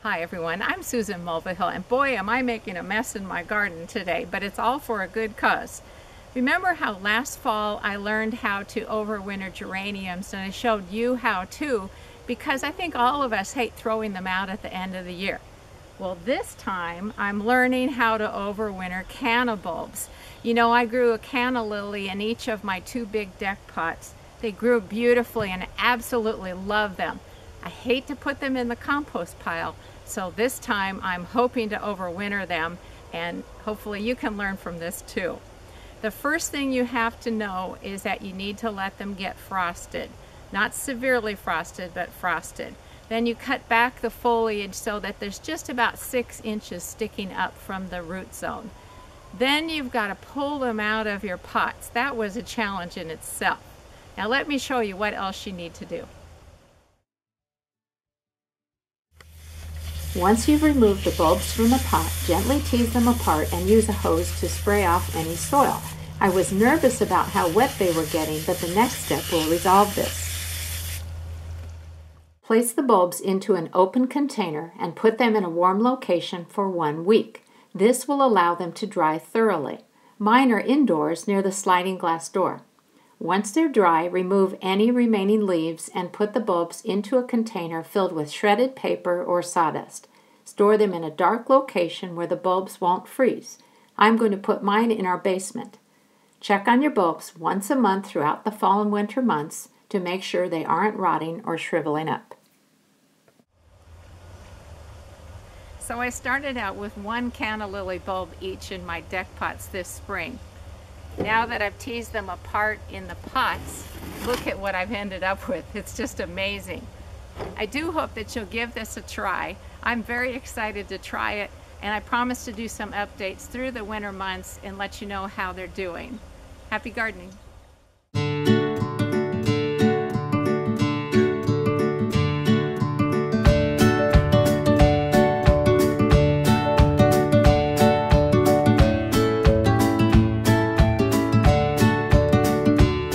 Hi everyone, I'm Susan Mulvihill, and boy am I making a mess in my garden today, but it's all for a good cause. Remember how last fall I learned how to overwinter geraniums, and I showed you how too, because I think all of us hate throwing them out at the end of the year. Well, this time I'm learning how to overwinter canna bulbs. You know, I grew a canna lily in each of my two big deck pots. They grew beautifully and I absolutely love them. I hate to put them in the compost pile, so this time I'm hoping to overwinter them, and hopefully you can learn from this too. The first thing you have to know is that you need to let them get frosted. Not severely frosted, but frosted. Then you cut back the foliage so that there's just about 6 inches sticking up from the root zone. Then you've got to pull them out of your pots. That was a challenge in itself. Now let me show you what else you need to do. Once you've removed the bulbs from the pot, gently tease them apart and use a hose to spray off any soil. I was nervous about how wet they were getting, but the next step will resolve this. Place the bulbs into an open container and put them in a warm location for 1 week. This will allow them to dry thoroughly. Mine are indoors near the sliding glass door. Once they're dry, remove any remaining leaves and put the bulbs into a container filled with shredded paper or sawdust. Store them in a dark location where the bulbs won't freeze. I'm going to put mine in our basement. Check on your bulbs once a month throughout the fall and winter months to make sure they aren't rotting or shriveling up. So I started out with 1 canna lily bulb each in my deck pots this spring. Now that I've teased them apart in the pots, look at what I've ended up with. It's just amazing. I do hope that you'll give this a try. I'm very excited to try it, and I promise to do some updates through the winter months and let you know how they're doing. Happy gardening.